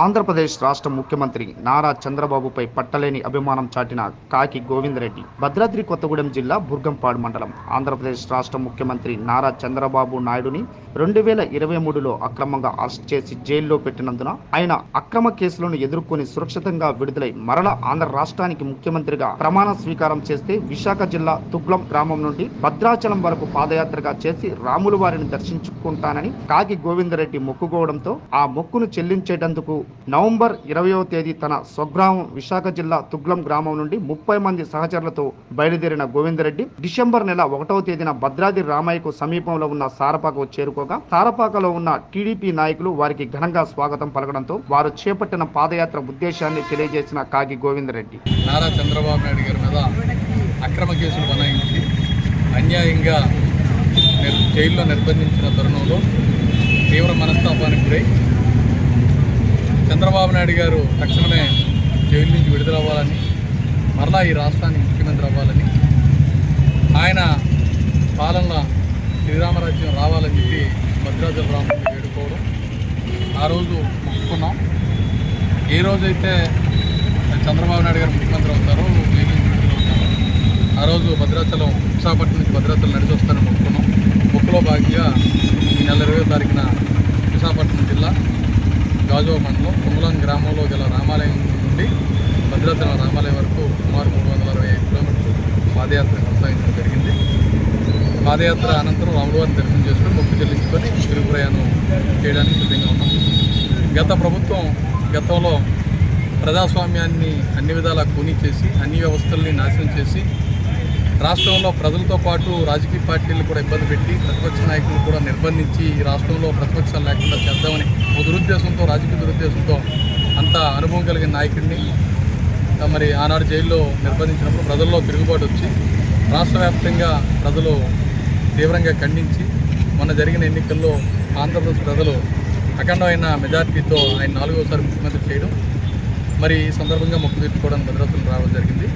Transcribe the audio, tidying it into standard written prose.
ఆంధ్రప్రదేశ్ రాష్ట్ర ముఖ్యమంత్రి నారా చంద్రబాబుపై పట్టలేని అభిమానం చాటిన కాకి గోవిందరెడ్డి భద్రాద్రి కొత్తగూడెం జిల్లా బుర్గంపాడు మండలం. ఆంధ్రప్రదేశ్ రాష్ట్ర ముఖ్యమంత్రి నారా చంద్రబాబు నాయుడుని 2023లో అక్రమంగా అరెస్ట్ చేసి జైల్లో పెట్టినందున ఆయన అక్రమ కేసులను ఎదుర్కొని సురక్షితంగా విడుదలై మరల ఆంధ్ర రాష్ట్రానికి ముఖ్యమంత్రిగా ప్రమాణ స్వీకారం చేస్తే విశాఖ జిల్లా తుగ్లం గ్రామం నుండి భద్రాచలం వరకు పాదయాత్రగా చేసి రాముల వారిని దర్శించుకుంటానని కాకి గోవిందరెడ్డి మొక్కుకోవడంతో ఆ మొక్కును చెల్లించేటందుకు నవంబర్ 20వ తేదీ తన స్వగ్రామం విశాఖ జిల్లా తుగ్లం గ్రామం నుండి 30 మంది సహచరులతో బయలుదేరిన గోవిందరెడ్డి డిసెంబర్ నెల 1వ తేదీన భద్రాద్రి రామయ్యకు సమీపంలో ఉన్న సారపాకకు చేరుకోగా సారపాకలో ఉన్న టీడీపీ నాయకులు వారికి ఘనంగా స్వాగతం పలకడంతో వారు చేపట్టిన పాదయాత్ర ఉద్దేశాన్ని తెలియజేసిన కాకి గోవిందరెడ్డి నారా చంద్రబాబు నాయుడు గారి మీద అక్రమ కేసులు బనాయించి అన్యాయంగా జైల్లో నిర్బంధించిన తరుణంలో తీవ్ర మనస్తాపానికి గురై చంద్రబాబు నాయుడు గారు తక్షణమే జైలు నుంచి విడుదలవ్వాలని మరలా ఈ రాష్ట్రానికి ముఖ్యమంత్రి అవ్వాలని ఆయన పాలన శ్రీరామరాజ్యం రావాలని చెప్పి భద్రాచల రాముడిని వేడుకోవడం ఆ రోజు మొక్కుకున్నాం. ఏ రోజైతే చంద్రబాబు నాయుడు గారు ముఖ్యమంత్రి అవుతారో జైలు నుంచి విడుదలవుతారో ఆ రోజు భద్రాచలం విశాఖపట్నం నుంచి భద్రాచలం నడిచి వస్తారని మొక్కుకున్నాం. మొక్కులో భాగంగా ఈ నెల 20వ తారీఖున విశాఖపట్నం జిల్లా గాజువా మండలం తుమ్మలం గ్రామంలో గల రామాలయం నుండి భద్రాచలం రామాలయం వరకు సుమారు 365 కిలోమీటర్లు పాదయాత్ర కొనసాగించడం జరిగింది. పాదయాత్ర అనంతరం రాములవారిని దర్శనం చేసుకుని మొక్కు చెల్లించుకొని తిరుగు ప్రయాణం చేయడానికి సిద్ధంగా ఉన్నాం. గత ప్రభుత్వం గతంలో ప్రజాస్వామ్యాన్ని అన్ని విధాలా కూనీ చేసి అన్ని వ్యవస్థల్ని నాశనం చేసి రాష్ట్రంలో ప్రజలతో పాటు రాజకీయ పార్టీలు కూడా ఇబ్బంది పెట్టి ప్రతిపక్ష నాయకులు కూడా నిర్బంధించి ఈ రాష్ట్రంలో ప్రతిపక్షాలు లేకుండా చేద్దామని ఒక దురుద్దేశంతో రాజకీయ దురుద్దేశంతో అంత అనుభవం కలిగిన నాయకుడిని మరి ఆనాడు జైల్లో నిర్బంధించినప్పుడు ప్రజల్లో తిరుగుబాటు వచ్చి రాష్ట్ర వ్యాప్తంగా ప్రజలు తీవ్రంగా ఖండించి మొన్న జరిగిన ఎన్నికల్లో ఆంధ్రప్రదేశ్ ప్రజలు అఖండమైన మెజార్టీతో ఆయన 4వసారి ముఖ్యమంత్రి చేయడం మరి ఈ సందర్భంగా మొక్కు తీర్చుకోవడానికి భద్రాచలం రావడం జరిగింది.